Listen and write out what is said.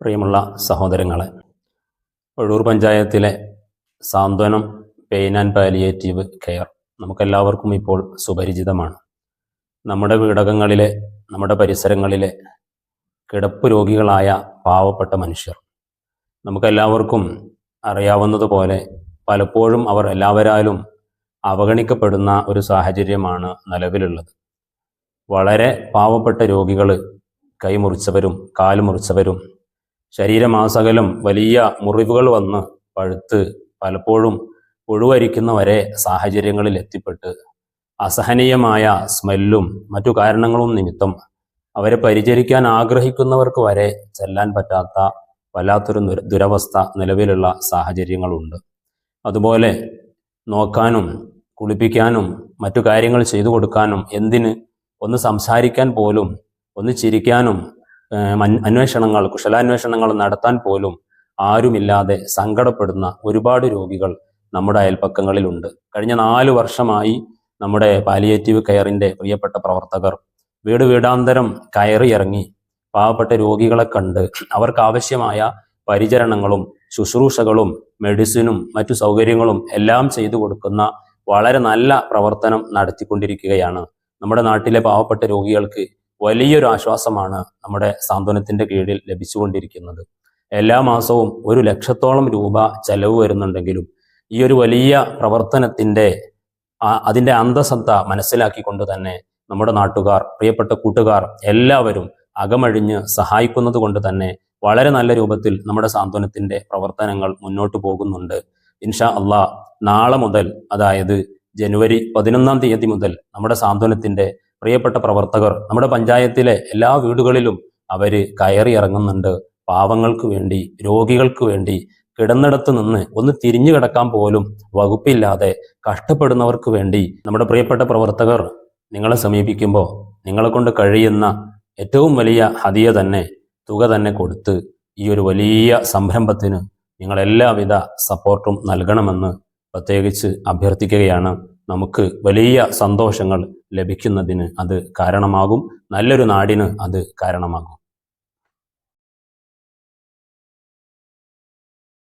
പ്രിയമുള്ള സഹോദരങ്ങളെ, ഒഴൂർ പഞ്ചായത്തിലെ സാന്ത്വനം പെയിൻ ആൻഡ് പാലിയേറ്റീവ് കെയർ നമുക്കെല്ലാവർക്കും ഇപ്പോൾ സുപരിചിതമാണ്. നമ്മുടെ വീടകങ്ങളിലെ, നമ്മുടെ പരിസരങ്ങളിലെ കിടപ്പ് രോഗികളായ പാവപ്പെട്ട മനുഷ്യർ, നമുക്കെല്ലാവർക്കും അറിയാവുന്നതുപോലെ പലപ്പോഴും അവർ എല്ലാവരാലും അവഗണിക്കപ്പെടുന്ന ഒരു സാഹചര്യമാണ് നിലവിലുള്ളത്. വളരെ പാവപ്പെട്ട രോഗികൾ, കൈമുറിച്ചവരും കാല് മുറിച്ചവരും ശരീരമാസകലം വലിയ മുറിവുകൾ വന്ന് പഴുത്ത് പലപ്പോഴും ഒഴിവരിക്കുന്ന വരെ സാഹചര്യങ്ങളിൽ എത്തിപ്പെട്ട് അസഹനീയമായ സ്മെല്ലും മറ്റു കാരണങ്ങളും നിമിത്തം അവരെ പരിചരിക്കാൻ ആഗ്രഹിക്കുന്നവർക്ക് വരെ ചെല്ലാൻ പറ്റാത്ത വല്ലാത്തൊരു ദുരവസ്ഥ നിലവിലുള്ള സാഹചര്യങ്ങളുണ്ട്. അതുപോലെ നോക്കാനും കുളിപ്പിക്കാനും മറ്റു കാര്യങ്ങൾ ചെയ്തു കൊടുക്കാനും, എന്തിന് ഒന്ന് സംസാരിക്കാൻ പോലും, ഒന്ന് ചിരിക്കാനും, അന്വേഷണങ്ങൾ, കുശലാന്വേഷണങ്ങൾ നടത്താൻ പോലും ആരുമില്ലാതെ സങ്കടപ്പെടുന്ന ഒരുപാട് രോഗികൾ നമ്മുടെ അയൽപ്പക്കങ്ങളിലുണ്ട്. കഴിഞ്ഞ 4 വർഷമായി നമ്മുടെ പാലിയേറ്റീവ് കെയറിൻ്റെ പ്രിയപ്പെട്ട പ്രവർത്തകർ വീട് വീടാന്തരം കയറിയിറങ്ങി പാവപ്പെട്ട രോഗികളെ കണ്ട് അവർക്കാവശ്യമായ പരിചരണങ്ങളും ശുശ്രൂഷകളും മെഡിസിനും മറ്റു സൗകര്യങ്ങളും എല്ലാം ചെയ്തു കൊടുക്കുന്ന വളരെ നല്ല പ്രവർത്തനം നടത്തിക്കൊണ്ടിരിക്കുകയാണ്. നമ്മുടെ നാട്ടിലെ പാവപ്പെട്ട രോഗികൾക്ക് വലിയൊരു ആശ്വാസമാണ് നമ്മുടെ സാന്ത്വനത്തിൻ്റെ കീഴിൽ ലഭിച്ചുകൊണ്ടിരിക്കുന്നത്. എല്ലാ മാസവും 1 ലക്ഷത്തോളം രൂപ ചെലവ് വരുന്നുണ്ടെങ്കിലും ഈ ഒരു വലിയ പ്രവർത്തനത്തിൻ്റെ അതിൻ്റെ അന്തസത്ത മനസ്സിലാക്കിക്കൊണ്ട് തന്നെ നമ്മുടെ നാട്ടുകാർ, പ്രിയപ്പെട്ട കൂട്ടുകാർ എല്ലാവരും അകമഴിഞ്ഞ് സഹായിക്കുന്നത് കൊണ്ട് തന്നെ വളരെ നല്ല രൂപത്തിൽ നമ്മുടെ സാന്ത്വനത്തിൻ്റെ പ്രവർത്തനങ്ങൾ മുന്നോട്ട് പോകുന്നുണ്ട്. ഇൻഷാ അള്ളാഹ് നാളെ മുതൽ, അതായത് ജനുവരി 11-ാം തീയതി മുതൽ നമ്മുടെ സാന്ത്വനത്തിൻ്റെ പ്രിയപ്പെട്ട പ്രവർത്തകർ നമ്മുടെ പഞ്ചായത്തിലെ എല്ലാ വീടുകളിലും അവർ കയറി ഇറങ്ങുന്നുണ്ട്. പാവങ്ങൾക്ക് വേണ്ടി, രോഗികൾക്ക് വേണ്ടി, കിടന്നിടത്ത് നിന്ന് ഒന്ന് തിരിഞ്ഞു കിടക്കാൻ പോലും വകുപ്പില്ലാതെ കഷ്ടപ്പെടുന്നവർക്ക് വേണ്ടി നമ്മുടെ പ്രിയപ്പെട്ട പ്രവർത്തകർ നിങ്ങളെ സമീപിക്കുമ്പോൾ നിങ്ങളെ കൊണ്ട് കഴിയുന്ന ഏറ്റവും വലിയ ഹദിയ തന്നെ, തുക തന്നെ കൊടുത്ത് ഈ ഒരു വലിയ സംരംഭത്തിന് നിങ്ങളെല്ലാവിധ സപ്പോർട്ടും നൽകണമെന്ന് പ്രത്യേകിച്ച് അഭ്യർത്ഥിക്കുകയാണ്. നമുക്ക് വലിയ സന്തോഷങ്ങൾ ലഭിക്കുന്നതിന് അത് കാരണമാകും. നല്ലൊരു നാടിന് അത് കാരണമാകും.